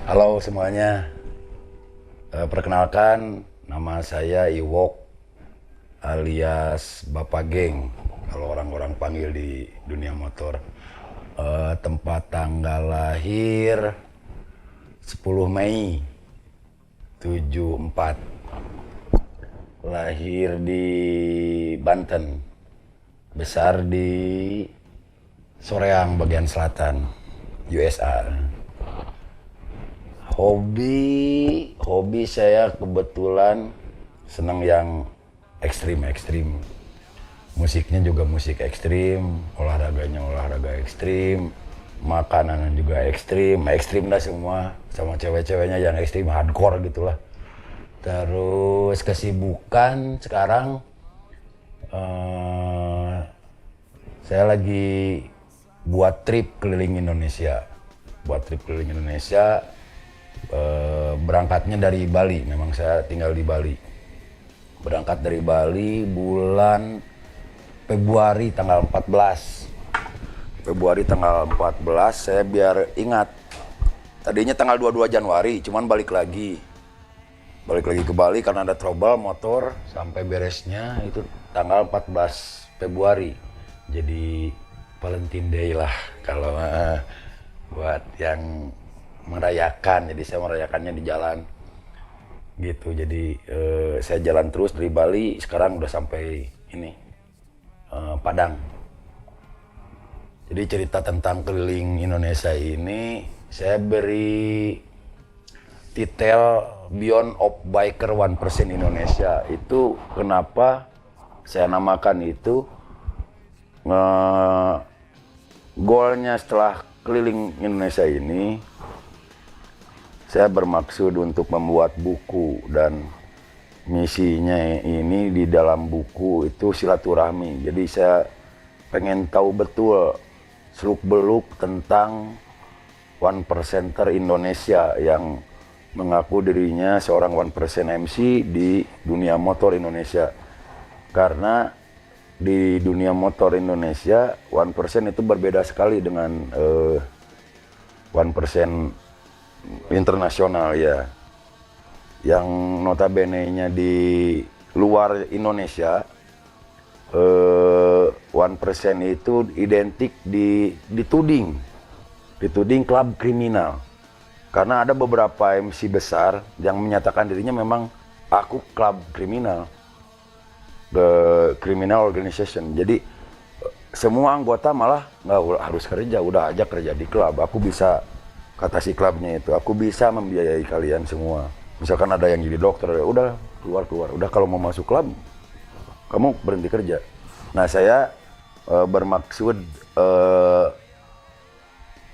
Halo semuanya, perkenalkan nama saya Iwok alias Bapak Geng kalau orang-orang panggil di dunia motor. Tempat tanggal lahir 10 Mei 74. Lahir di Banten, besar di Soreang bagian selatan, USA. Hobi saya kebetulan senang yang ekstrim. Musiknya juga musik ekstrim, olahraganya olahraga ekstrim, makanan juga ekstrim dah semua. Sama cewek-ceweknya yang ekstrim, hardcore gitulah. Terus kesibukan sekarang, saya lagi buat trip keliling Indonesia. Berangkatnya dari Bali, memang saya tinggal di Bali. Berangkat dari Bali bulan Februari tanggal 14. Saya biar ingat. Tadinya tanggal 22 Januari, cuman balik lagi ke Bali karena ada trouble motor, sampai beresnya itu tanggal 14 Februari. Jadi Valentine Day lah kalau buat yang merayakan. Jadi saya merayakannya di jalan gitu. Jadi saya jalan terus dari Bali, sekarang udah sampai ini Padang. Jadi cerita tentang keliling Indonesia ini saya beri titel Beyond of Biker 1% Indonesia. Itu kenapa saya namakan itu, goalnya setelah keliling Indonesia ini, saya bermaksud untuk membuat buku, dan misinya ini di dalam buku itu silaturahmi. Jadi saya pengen tahu betul seluk-beluk tentang one percenter Indonesia yang mengaku dirinya seorang 1% MC di dunia motor Indonesia. Karena di dunia motor Indonesia 1% itu berbeda sekali dengan 1% internasional ya. Yang notabene-nya di luar Indonesia 1% itu identik dituding klub kriminal. Karena ada beberapa MC besar yang menyatakan dirinya memang aku klub kriminal, the criminal organization. Jadi semua anggota malah nggak harus kerja, udah aja kerja di klub. Aku bisa, kata si klubnya itu, aku bisa membiayai kalian semua. Misalkan ada yang jadi dokter, ya udah keluar. Udah kalau mau masuk klub, kamu berhenti kerja. Nah saya bermaksud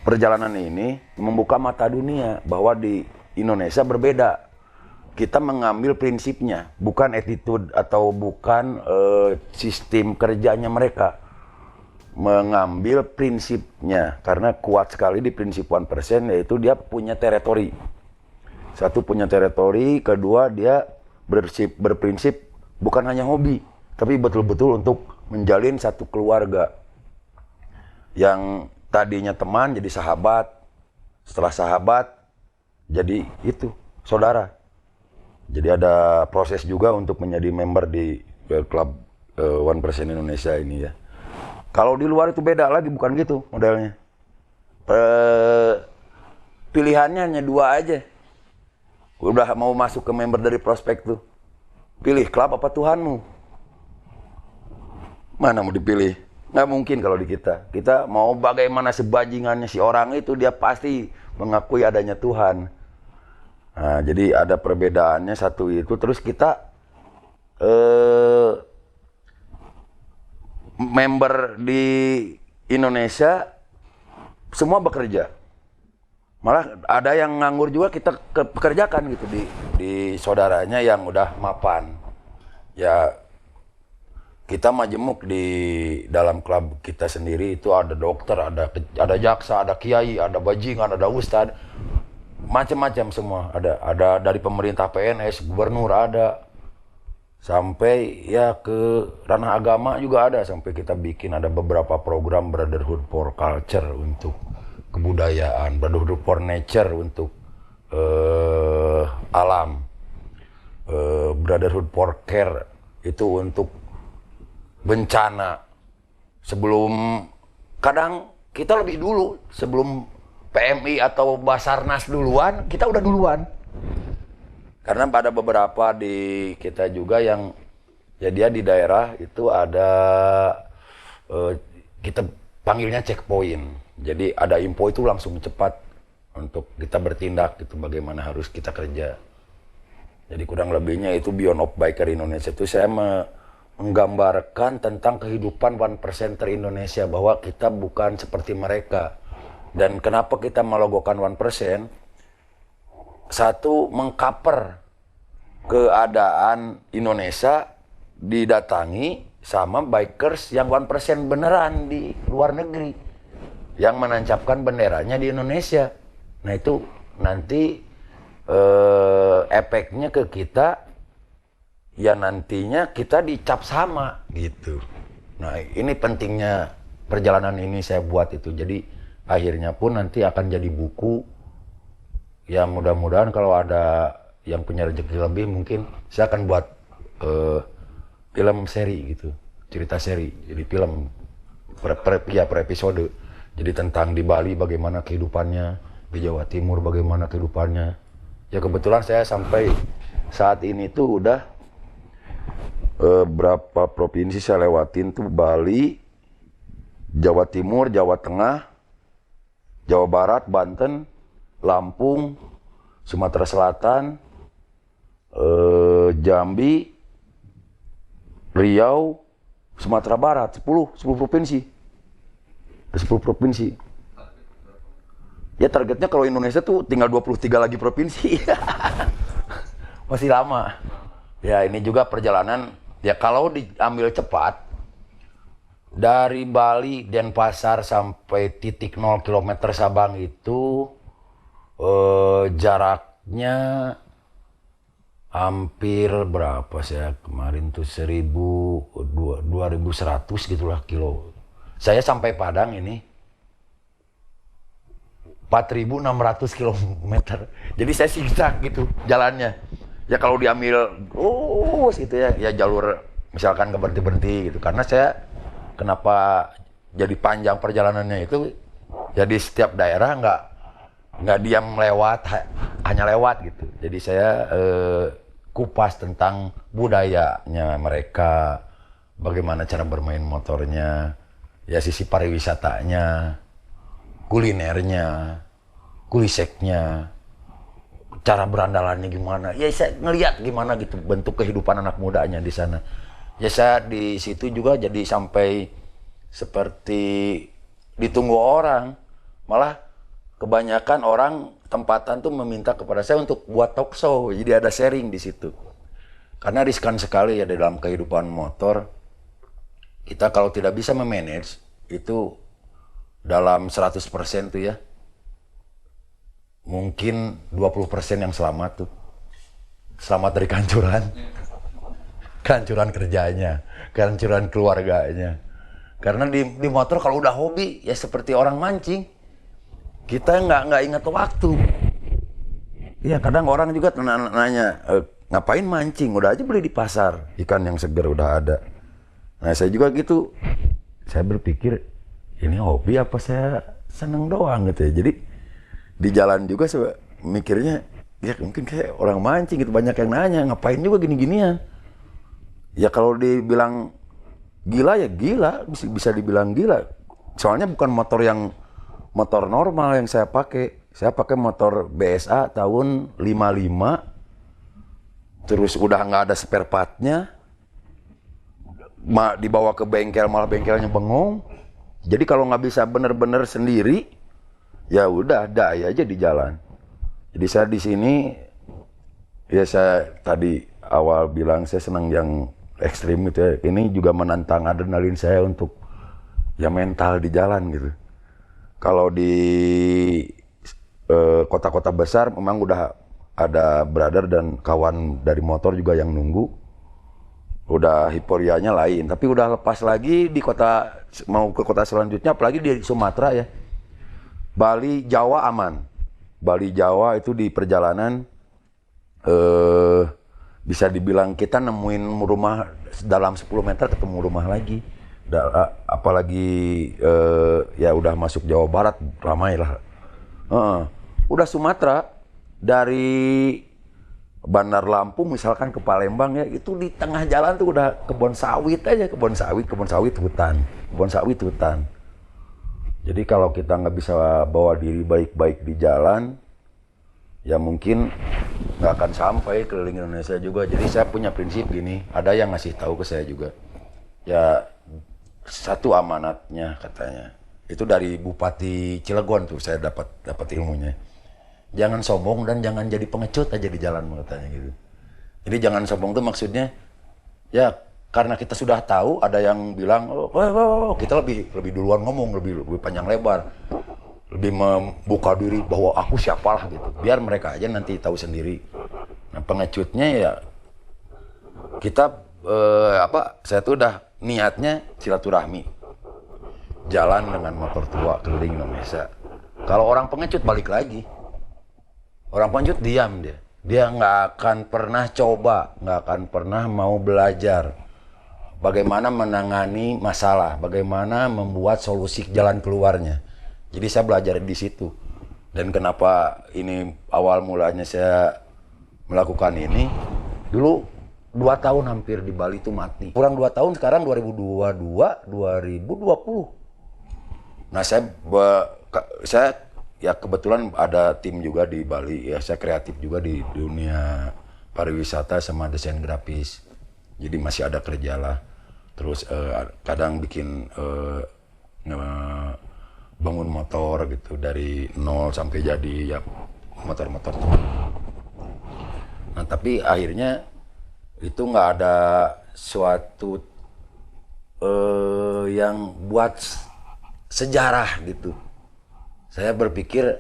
perjalanan ini membuka mata dunia bahwa di Indonesia berbeda. Kita mengambil prinsipnya, bukan attitude atau bukan sistem kerjanya mereka. Mengambil prinsipnya, karena kuat sekali di prinsip 1%, yaitu dia punya teritori. Satu, punya teritori. Kedua, dia berprinsip bukan hanya hobi, tapi betul-betul untuk menjalin satu keluarga. Yang tadinya teman jadi sahabat, setelah sahabat jadi itu saudara. Jadi ada proses juga untuk menjadi member di klub 1% Indonesia ini ya. Kalau di luar itu beda lagi, bukan gitu modelnya. Pilihannya hanya dua aja. Udah mau masuk ke member dari prospek tuh, pilih klub apa Tuhanmu. Mana mau dipilih? Nggak mungkin kalau di kita. Kita mau bagaimana sebajingannya si orang itu, dia pasti mengakui adanya Tuhan. Nah, jadi ada perbedaannya satu itu. Terus kita member di Indonesia semua bekerja. Malah ada yang nganggur juga kita pekerjakan gitu di saudaranya yang udah mapan. Ya kita majemuk di dalam klub kita sendiri itu ada dokter, ada jaksa, ada kiai, ada bajingan, ada ustad, macam-macam semua. Ada dari pemerintah, PNS, gubernur ada, sampai ya ke ranah agama juga ada. Sampai kita bikin ada beberapa program Brotherhood for Culture untuk kebudayaan, Brotherhood for Nature untuk alam, Brotherhood for Care itu untuk bencana. Sebelum, kadang kita lebih dulu, sebelum PMI atau Basarnas duluan, kita udah duluan. Karena pada beberapa di kita juga yang, ya dia di daerah itu ada, kita panggilnya checkpoint. Jadi ada info itu langsung cepat untuk kita bertindak, gitu, bagaimana harus kita kerja. Jadi kurang lebihnya itu Beyond of Biker Indonesia itu saya menggambarkan tentang kehidupan 1%er Indonesia, bahwa kita bukan seperti mereka. Dan kenapa kita melogokan 1%? Satu, mengcover keadaan Indonesia didatangi sama bikers yang 1% beneran di luar negeri, yang menancapkan benderanya di Indonesia. Nah itu nanti efeknya ke kita, ya nantinya kita dicap sama gitu. Nah ini pentingnya perjalanan ini saya buat itu. Jadi akhirnya pun nanti akan jadi buku. Ya mudah-mudahan kalau ada yang punya rezeki lebih, mungkin saya akan buat film seri gitu, cerita seri. Jadi film per episode. Jadi tentang di Bali bagaimana kehidupannya, di Jawa Timur bagaimana kehidupannya. Ya kebetulan saya sampai saat ini tuh udah berapa provinsi saya lewatin tuh: Bali, Jawa Timur, Jawa Tengah, Jawa Barat, Banten, Lampung, Sumatera Selatan, Jambi, Riau, Sumatera Barat, 10 provinsi. 10 provinsi. Ya targetnya kalau Indonesia tuh tinggal 23 lagi provinsi. Masih lama. Ya ini juga perjalanan, ya kalau diambil cepat, dari Bali, Denpasar sampai titik 0 km Sabang itu jaraknya hampir berapa saya kemarin tuh 2100 gitulah kilo. Saya sampai Padang ini 4.600 km. Jadi saya zigzag gitu jalannya. Ya kalau diambil gitu ya jalur misalkan ke berhenti gitu. Karena saya kenapa jadi panjang perjalanannya itu, jadi setiap daerah nggak diam lewat, hanya lewat gitu. Jadi saya kupas tentang budayanya mereka, bagaimana cara bermain motornya, ya sisi pariwisatanya, kulinernya, kuliseknya, cara berandalannya gimana. Ya saya ngelihat gimana gitu bentuk kehidupan anak mudanya di sana. Ya saya di situ juga jadi sampai seperti ditunggu orang. Malah kebanyakan orang tempatan tuh meminta kepada saya untuk buat talk show. Jadi ada sharing di situ. Karena riskan sekali ya dalam kehidupan motor. Kita kalau tidak bisa memanage itu dalam 100% tuh ya, mungkin 20% yang selamat tuh. Selamat dari kehancuran. Kehancuran kerjanya, kehancuran keluarganya. Karena di motor kalau udah hobi ya seperti orang mancing, kita nggak ingat waktu. Iya kadang orang juga nanya, ngapain mancing? Udah aja beli di pasar, ikan yang segar udah ada. Nah saya juga gitu, saya berpikir ini hobi apa saya seneng doang gitu ya. Jadi di jalan juga saya mikirnya ya mungkin kayak orang mancing gitu, banyak yang nanya ngapain juga gini-ginian. Ya kalau dibilang gila ya gila, bisa dibilang gila. Soalnya bukan motor normal yang saya pakai. Saya pakai motor BSA tahun 55. Terus udah nggak ada spare partnya. Dibawa ke bengkel malah bengkelnya bengong. Jadi kalau nggak bisa bener-bener sendiri, ya udah dai aja di jalan. Jadi saya di sini, ya saya tadi awal bilang saya senang yang ekstrim gitu ya. Ini juga menantang adrenalin saya untuk ya mental di jalan gitu. Kalau di kota-kota besar memang udah ada brother dan kawan dari motor juga yang nunggu. Udah hiporianya lain, tapi udah lepas lagi di kota, mau ke kota selanjutnya apalagi di Sumatera ya. Bali, Jawa aman. Bali Jawa itu di perjalanan bisa dibilang kita nemuin rumah dalam 10 meter ketemu rumah lagi. Apalagi ya udah masuk Jawa Barat ramai lah. Udah Sumatera dari Bandar Lampung misalkan ke Palembang ya, itu di tengah jalan tuh udah kebun sawit aja, kebun sawit hutan. Jadi kalau kita nggak bisa bawa diri baik-baik di jalan, ya mungkin nggak akan sampai keliling Indonesia juga. Jadi saya punya prinsip gini, ada yang ngasih tahu ke saya juga. Ya satu amanatnya katanya, itu dari Bupati Cilegon tuh saya dapat ilmunya. Jangan sombong dan jangan jadi pengecut aja di jalan katanya gitu. Jadi jangan sombong tuh maksudnya ya karena kita sudah tahu ada yang bilang kita lebih duluan ngomong, lebih panjang lebar, lebih membuka diri bahwa aku siapalah gitu. Biar mereka aja nanti tahu sendiri. Nah, pengecutnya ya kita saya tuh udah niatnya silaturahmi. Jalan dengan motor tua keliling Indonesia. Kalau orang pengecut balik lagi. Orang pengecut diam dia. Dia nggak akan pernah coba, nggak akan pernah mau belajar bagaimana menangani masalah, bagaimana membuat solusi jalan keluarnya. Jadi saya belajar di situ. Dan kenapa ini awal mulanya saya melakukan ini, dulu 2 tahun hampir di Bali itu mati. Kurang 2 tahun sekarang 2022, 2020. Nah saya ya kebetulan ada tim juga di Bali, ya saya kreatif juga di dunia pariwisata sama desain grafis. Jadi masih ada kerja lah. Terus kadang bikin bangun motor gitu dari nol sampai jadi ya motor-motor tuh. Nah tapi akhirnya itu nggak ada suatu yang buat sejarah gitu. Saya berpikir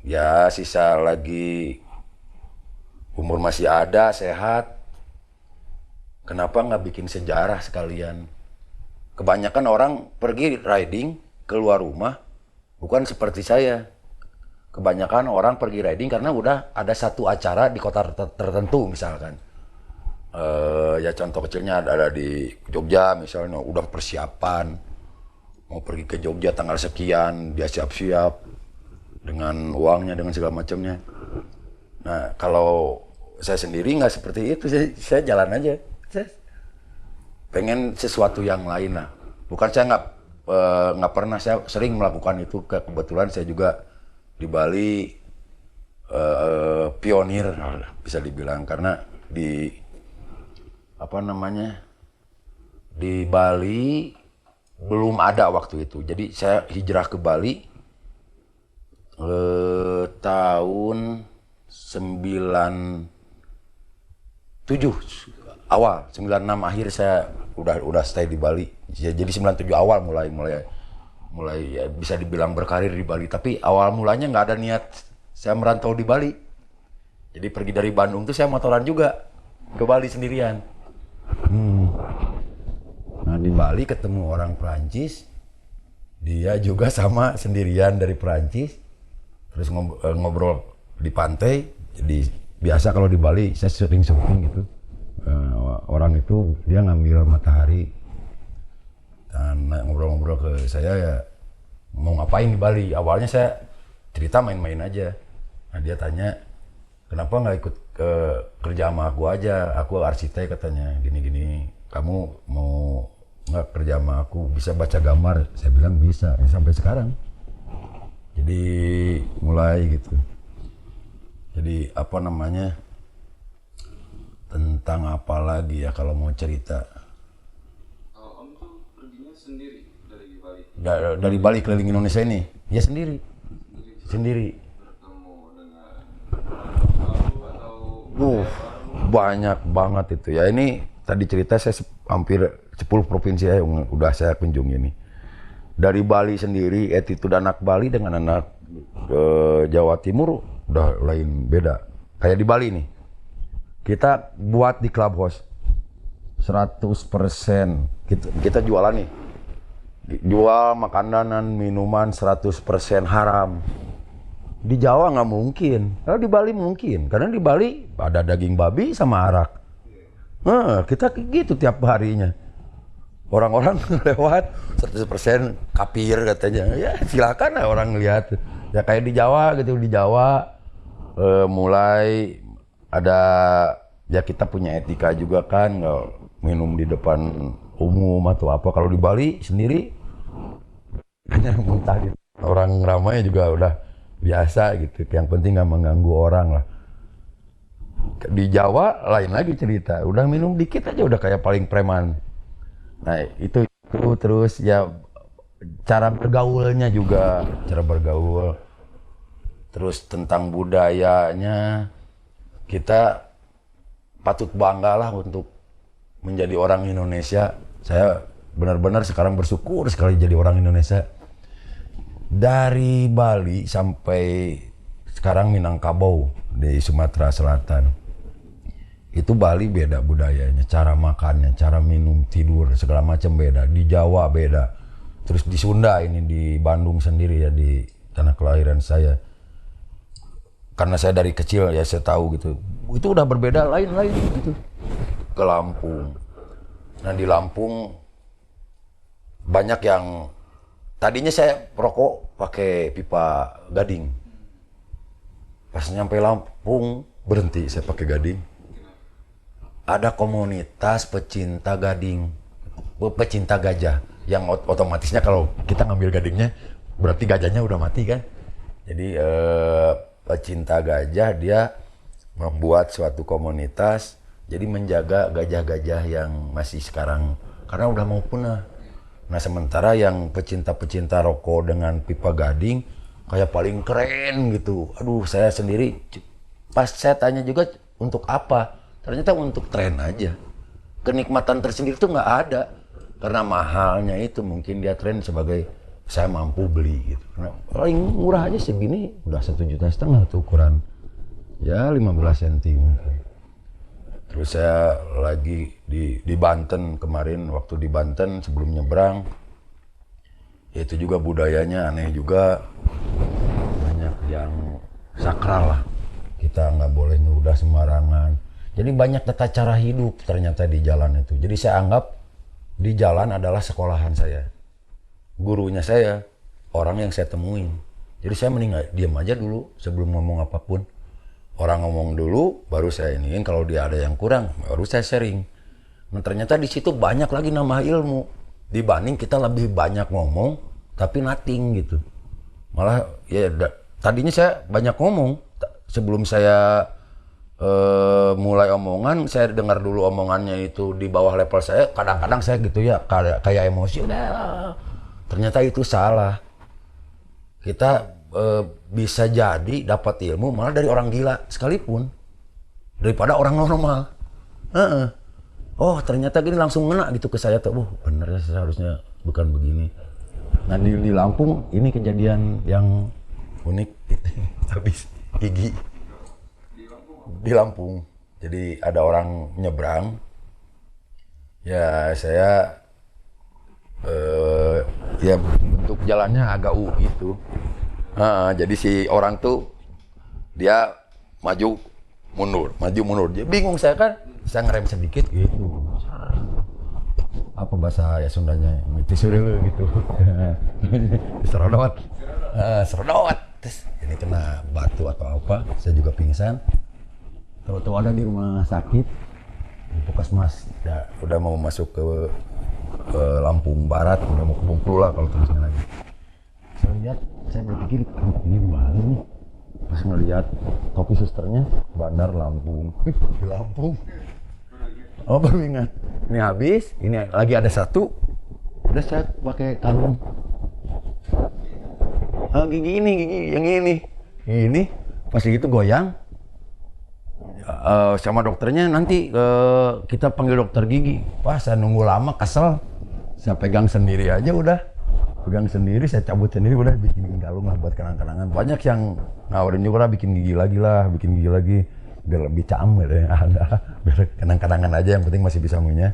ya sisa lagi umur masih ada, sehat. Kenapa nggak bikin sejarah sekalian? Kebanyakan orang pergi riding keluar rumah bukan seperti saya. Kebanyakan orang pergi riding karena udah ada satu acara di kota tertentu misalkan. Ya contoh kecilnya ada di Jogja misalnya, udah persiapan. Mau pergi ke Jogja tanggal sekian, dia siap-siap dengan uangnya, dengan segala macamnya. Nah, kalau saya sendiri nggak seperti itu, saya jalan aja. Saya pengen sesuatu yang lain lah. Bukan saya nggak pernah, saya sering melakukan itu. Kebetulan saya juga di Bali pionir bisa dibilang, karena di Bali belum ada waktu itu. Jadi saya hijrah ke Bali tahun 97 awal, 96 akhir saya udah stay di Bali. Jadi 97 awal mulai ya bisa dibilang berkarir di Bali. Tapi awal mulanya nggak ada niat saya merantau di Bali. Jadi pergi dari Bandung tuh saya motoran juga ke Bali sendirian. Nah di Bali ketemu orang Perancis, dia juga sama sendirian dari Perancis, terus ngobrol di pantai. Jadi biasa kalau di Bali saya sering surfing gitu, orang itu dia ngambil matahari dan ngobrol-ngobrol ke saya ya mau ngapain di Bali. Awalnya saya cerita main-main aja. Nah dia tanya kenapa nggak ikut kerja sama aku aja, aku arsitek katanya, gini-gini. Kamu mau nggak kerja sama aku, bisa baca gambar? Saya bilang bisa, ya, sampai sekarang. Jadi mulai gitu. Jadi tentang apa lagi ya kalau mau cerita. Kalau Om tuh perginya sendiri dari Bali? Dari Bali keliling Indonesia ini? Ya sendiri. Sendiri. Bertemu dengan baru atau Banyak banget itu ya. Ini tadi cerita saya hampir 10 provinsi yang udah saya kunjungi nih. Dari Bali sendiri, attitude anak Bali dengan anak Jawa Timur udah lain beda. Kayak di Bali nih, kita buat di clubhouse 100%. Kita jualan nih, jual makanan, minuman 100% haram. Di Jawa nggak mungkin. Kalau di Bali mungkin. Karena di Bali ada daging babi sama arak. Kita gitu tiap harinya. Orang-orang lewat 100% kafir katanya. Ya silakan lah orang lihat. Ya kayak di Jawa gitu. Di Jawa mulai ada, ya kita punya etika juga kan. Nggak minum di depan umum atau apa. Kalau di Bali sendiri hanya muntah gitu. Orang ramai juga udah biasa gitu. Yang penting nggak mengganggu orang lah. Di Jawa lain lagi cerita. Udah minum dikit aja udah kayak paling preman. Nah itu terus ya cara bergaulnya juga, cara bergaul. Terus tentang budayanya, kita patut bangga lah untuk menjadi orang Indonesia. Saya benar-benar sekarang bersyukur sekali jadi orang Indonesia. Dari Bali sampai sekarang Minangkabau di Sumatera Selatan. Itu Bali beda budayanya, cara makannya, cara minum, tidur, segala macam beda. Di Jawa beda. Terus di Sunda ini, di Bandung sendiri ya, di tanah kelahiran saya. Karena saya dari kecil ya saya tahu gitu. Itu udah berbeda lain-lain gitu. Ke Lampung. Nah di Lampung banyak yang tadinya saya rokok pakai pipa gading. Pas nyampe Lampung berhenti saya pakai gading. Ada komunitas pecinta gading, pecinta gajah, yang otomatisnya kalau kita ngambil gadingnya berarti gajahnya udah mati kan. Jadi pecinta gajah dia membuat suatu komunitas, jadi menjaga gajah-gajah yang masih sekarang karena udah mau punah. Nah sementara yang pecinta-pecinta rokok dengan pipa gading kayak paling keren gitu. Aduh saya sendiri pas saya tanya juga untuk apa, ternyata untuk tren aja. Kenikmatan tersendiri tuh nggak ada karena mahalnya itu, mungkin dia tren sebagai saya mampu beli gitu. Karena paling murah aja segini udah 1,5 juta tuh ukuran ya 15 cm mungkin. Terus saya lagi di Banten kemarin, waktu di Banten sebelum nyebrang, ya itu juga budayanya aneh juga, banyak yang sakral lah, kita nggak boleh nyudah sembarangan. Jadi banyak tata cara hidup ternyata di jalan itu. Jadi saya anggap di jalan adalah sekolahan saya, gurunya saya, orang yang saya temuin. Jadi saya mending diam aja dulu sebelum ngomong apapun. Orang ngomong dulu, baru saya iniin. Kalau dia ada yang kurang, baru saya sharing. Nah ternyata di situ banyak lagi nambah ilmu. Dibanding kita lebih banyak ngomong, tapi nothing gitu. Malah ya tadinya saya banyak ngomong. Sebelum saya mulai omongan, saya dengar dulu omongannya itu di bawah level saya. Kadang-kadang saya gitu ya, kayak emosi. Udah, ternyata itu salah. Kita bisa jadi dapat ilmu malah dari orang gila sekalipun daripada orang normal. Oh ternyata gini, langsung ngena gitu ke saya tuh. Bener ya, seharusnya bukan begini. Nah di Lampung ini kejadian yang unik habis gigi di Lampung. Jadi ada orang nyebrang, ya saya ya bentuk jalannya agak gitu. Jadi si orang tuh dia maju mundur, dia bingung. Saya kan, saya ngerem sedikit gitu. Apa bahasa ya Sundanya? Tisuril gitu. Serodot. Serodot. Terus ini kena batu atau apa? Saya juga pingsan. Tahu-tahu ada di rumah sakit, di Puskesmas. Ya, udah mau masuk ke Lampung Barat, udah mau ke Bengkulu lah kalau terusnya lagi. Saya lihat, saya berpikir ini di mana nih? Pas ngeliat topi susternya, Bandar Lampung. Di Lampung. Oh baru ingat. Ini habis, ini lagi ada satu. Udah saya pakai kalung. Gigi yang ini. Ini pas gitu goyang. Sama dokternya nanti kita panggil dokter gigi. Pas saya nunggu lama, kesel. Saya pegang sendiri aja udah. Pegang sendiri, saya cabut sendiri, udah bikin kalung lah buat kenang-kenangan. Banyak yang nawarin juga lah, bikin gigi lagi, biar lebih camer ya, biar kenang-kenangan aja, yang penting masih bisa punya.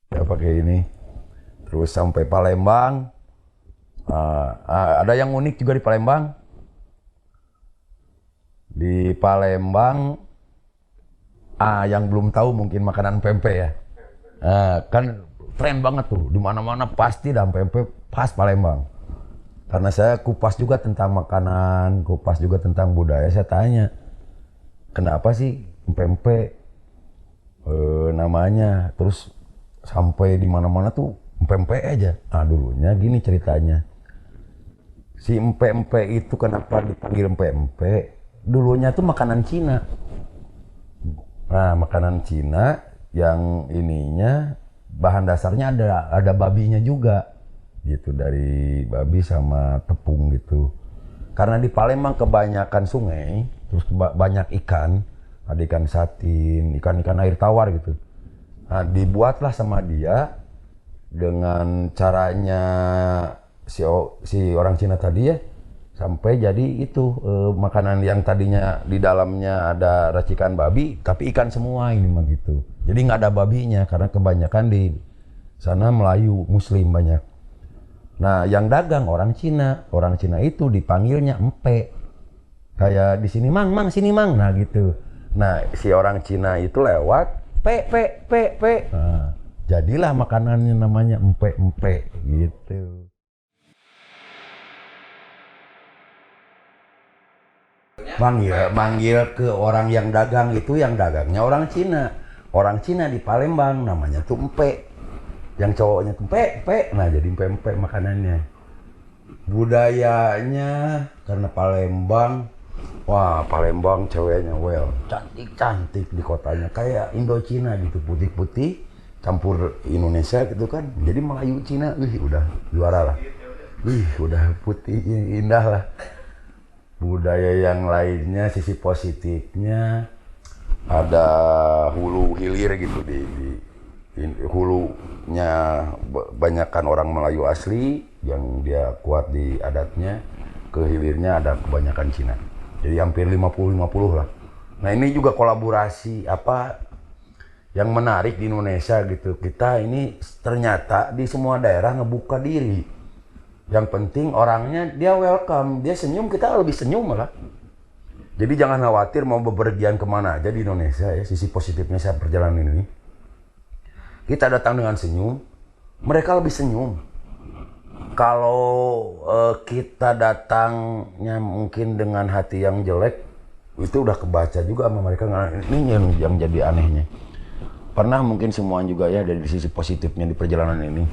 Ya pakai ini, terus sampai Palembang. Ada yang unik juga di Palembang. Di Palembang, yang belum tahu mungkin makanan pempek ya. Kan tren banget tuh, di mana-mana pasti dan pempek khas Palembang. Karena saya kupas juga tentang makanan, kupas juga tentang budaya, saya tanya, kenapa sih pempek namanya, terus sampai di mana-mana tuh empek-empek aja. Dulunya gini ceritanya. Si empek-empek itu kenapa dipanggil empek-empek? Dulunya tuh makanan Cina. Nah, makanan Cina yang ininya bahan dasarnya ada babinya juga. Gitu, dari babi sama tepung gitu. Karena di Palembang kebanyakan sungai, terus banyak ikan, ada ikan satin, ikan-ikan air tawar gitu. Nah, dibuatlah sama dia dengan caranya si orang Cina tadi ya, sampai jadi itu makanan yang tadinya di dalamnya ada racikan babi, tapi ikan semua ini mah gitu. Jadi nggak ada babinya karena kebanyakan di sana Melayu, Muslim banyak. Nah, yang dagang orang Cina itu dipanggilnya empek. Kayak di sini mang, sini mang, nah gitu. Nah, si orang Cina itu lewat, pe. Nah, jadilah makanannya namanya empek gitu. Manggil ke orang yang dagang itu, yang dagangnya orang Cina. Orang Cina di Palembang namanya tuh empek. Yang cowoknya tuh pe. Nah, jadi empek makanannya. Budayanya karena Palembang, wah Palembang ceweknya cantik di kotanya, kayak Indo-Cina gitu, putih-putih campur Indonesia gitu kan, jadi Melayu Cina, udah juara lah, udah putih indah lah. Budaya yang lainnya, sisi positifnya ada hulu hilir gitu, di hulunya banyakkan orang Melayu asli yang dia kuat di adatnya, ke hilirnya ada kebanyakan Cina. Jadi hampir 50-50 lah. Nah, ini juga kolaborasi yang menarik di Indonesia gitu. Kita ini ternyata di semua daerah ngebuka diri. Yang penting orangnya dia welcome, dia senyum, kita lebih senyum malah. Jadi jangan khawatir mau bepergian kemana aja di Indonesia ya. Sisi positifnya saya perjalanan ini, kita datang dengan senyum, mereka lebih senyum. Kalau kita datangnya mungkin dengan hati yang jelek, itu udah kebaca juga sama mereka. Ini yang jadi anehnya. Pernah mungkin semua juga ya, dari sisi positifnya di perjalanan ini,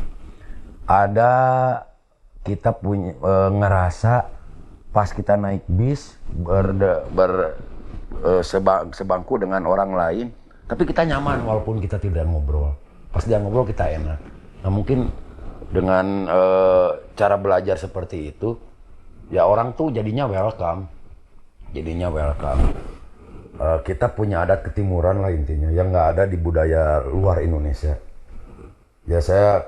ada kita punya ngerasa pas kita naik bis sebangku dengan orang lain, tapi kita nyaman walaupun kita tidak ngobrol. Pas dia ngobrol kita enak. Nah, mungkin dengan cara belajar seperti itu, ya orang tuh jadinya welcome. Kita punya adat ketimuran lah intinya, yang nggak ada di budaya luar Indonesia. Ya saya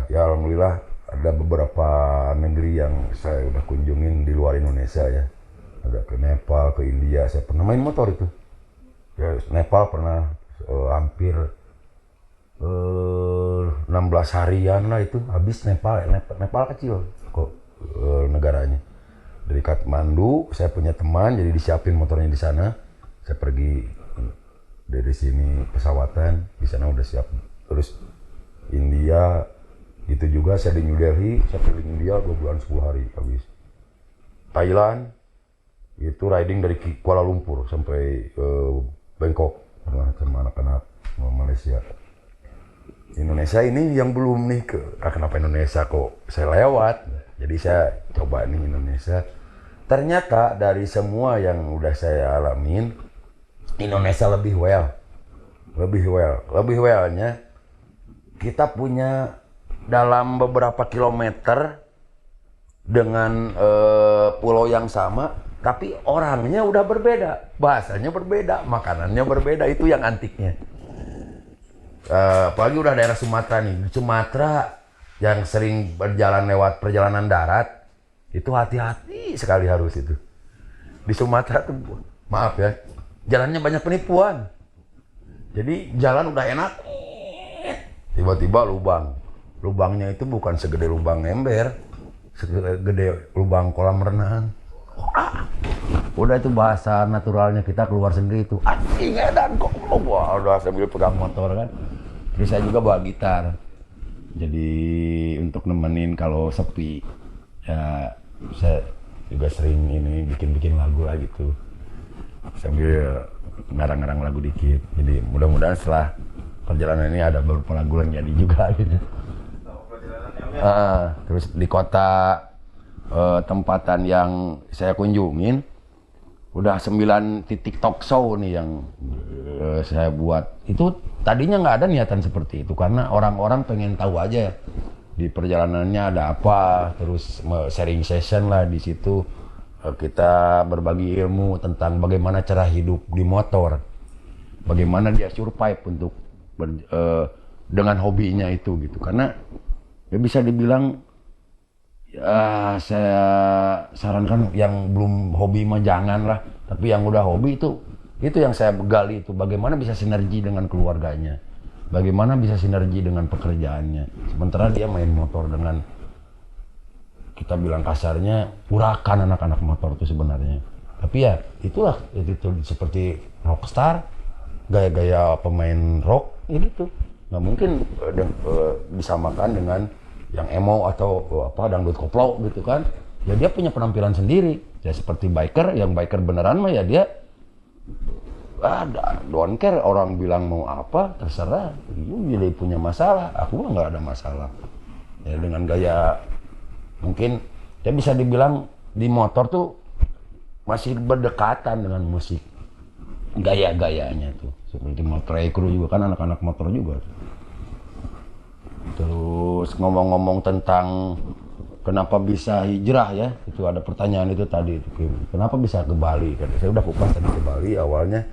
ya alhamdulillah ada beberapa negeri yang saya udah kunjungin di luar Indonesia ya. Ada ke Nepal, ke India, saya pernah main motor itu. Ya, Nepal pernah hampir 16 harian lah itu habis. Nepal kecil kok negaranya. Dari Kathmandu saya punya teman, jadi disiapin motornya di sana. Saya pergi dari sini pesawatan, di sana udah siap. Terus India gitu juga, saya di New Delhi, saya keliling India 2 bulan 10 hari habis. Thailand itu riding dari Kuala Lumpur sampai Bangkok pernah sama anak-anak Malaysia. Indonesia ini yang belum nih kenapa Indonesia kok saya lewat, jadi saya coba nih Indonesia. Ternyata dari semua yang udah saya alamin, Indonesia lebih wellnya kita punya dalam beberapa kilometer dengan pulau yang sama, tapi orangnya udah berbeda, bahasanya berbeda, makanannya berbeda, itu yang antiknya. Apalagi udah daerah Sumatera nih. Di Sumatera yang sering berjalan lewat perjalanan darat, itu hati-hati sekali harus itu. Di Sumatera tuh, maaf ya, jalannya banyak penipuan. Jadi jalan udah enak, tiba-tiba lubangnya itu bukan segede lubang ember, segede lubang kolam renang. Udah itu bahasa naturalnya kita keluar sendiri itu. Anjing edan kok. Wah, udah sambil pegang motor kan. Terus saya juga bawa gitar. Jadi untuk nemenin kalau sepi. Ya saya juga sering ini bikin lagu lah gitu. Sambil ngarang-ngarang lagu dikit. Jadi mudah-mudahan setelah perjalanan ini ada beberapa lagu yang jadi juga gitu. Terus di kota tempatan yang saya kunjungin udah 9 titik talk show nih yang saya buat. Itu tadinya nggak ada niatan seperti itu karena orang-orang pengen tahu aja di perjalanannya ada apa, terus sharing session lah di situ. Kita berbagi ilmu tentang bagaimana cara hidup di motor, bagaimana dia survive untuk dengan hobinya itu gitu. Karena ya bisa dibilang ya saya sarankan yang belum hobi mah jangan lah, tapi yang udah hobi itu yang saya gali itu bagaimana bisa sinergi dengan keluarganya, bagaimana bisa sinergi dengan pekerjaannya, sementara dia main motor dengan kita bilang kasarnya urakan anak-anak motor itu sebenarnya. Tapi ya itulah itu seperti rockstar, gaya-gaya pemain rock ya gitu, nggak mungkin disamakan dengan yang emo atau apa dangdut koplo gitu kan. Ya dia punya penampilan sendiri ya seperti biker, yang biker beneran mah ya dia don't care orang bilang mau apa, terserah. Jadi punya masalah, aku mah nggak ada masalah ya dengan gaya. Mungkin dia bisa dibilang di motor tuh masih berdekatan dengan musik, gaya-gayanya tuh seperti Motley Crue juga kan anak-anak motor juga. Terus ngomong-ngomong tentang kenapa bisa hijrah ya, itu ada pertanyaan itu tadi itu, kenapa bisa ke Bali kan. Saya udah kupas tadi ke Bali awalnya.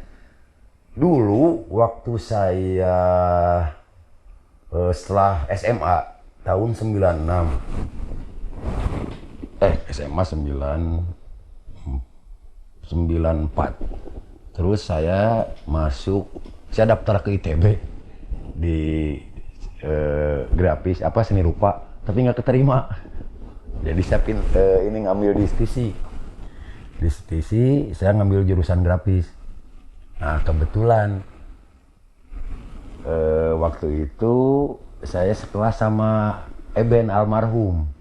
Dulu waktu saya setelah SMA tahun 96, SMA 94, terus saya daftar ke ITB di grafis seni rupa, tapi nggak keterima. Jadi saya ini ngambil di STISI saya ngambil jurusan grafis. Nah kebetulan waktu itu saya sekelas sama Eben almarhum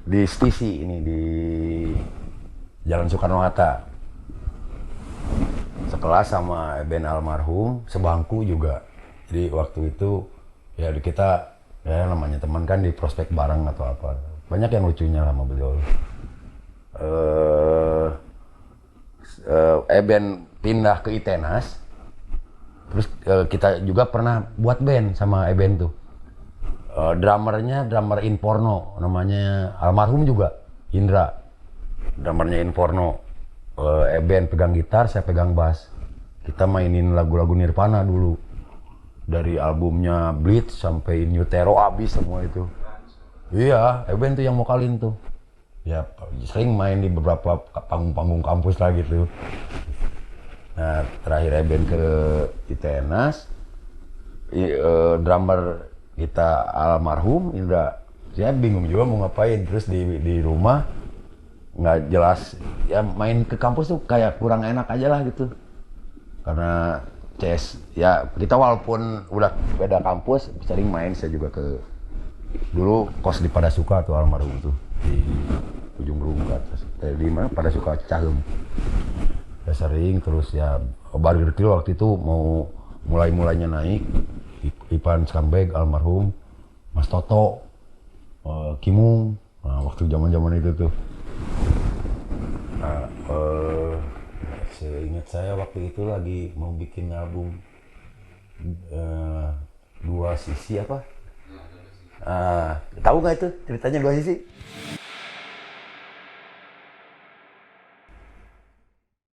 di STISI ini di Jalan Soekarno-Hatta. Sekelas sama Eben almarhum, sebangku juga. Jadi waktu itu ya kita ya namanya teman kan di prospek bareng atau apa. Banyak yang lucunya sama beliau. Eben pindah ke ITENAS. Terus kita juga pernah buat band sama Eben tuh. Drummer Inporno, namanya almarhum juga, Indra. Drummernya Inporno. Eben pegang gitar, saya pegang bass. Kita mainin lagu-lagu Nirvana dulu. Dari albumnya Bleach sampai New Terror abis semua itu. Iya, Eben tuh yang vokalin tuh. Ya sering main di beberapa panggung-panggung kampus lah gitu. Nah terakhir Eben ke ITENAS, drummer kita almarhum Indra. Saya bingung juga mau ngapain, terus di rumah nggak jelas. Ya main ke kampus tuh kayak kurang enak aja lah gitu. Karena CS, ya kita walaupun udah beda kampus, sering main. Saya juga dulu kos di Padasuka tuh almarhum tuh, di ujung Berung ke atas. Di mana Padasuka Cahem. Ya sering, terus ya Burger Kill waktu itu mau mulainya naik. Ipan Skambeg almarhum, Mas Toto, Kimung, nah, waktu zaman itu tuh. Nah, seingat saya waktu itu lagi mau bikin album dua sisi apa? Tahu nggak itu ceritanya dua sisi?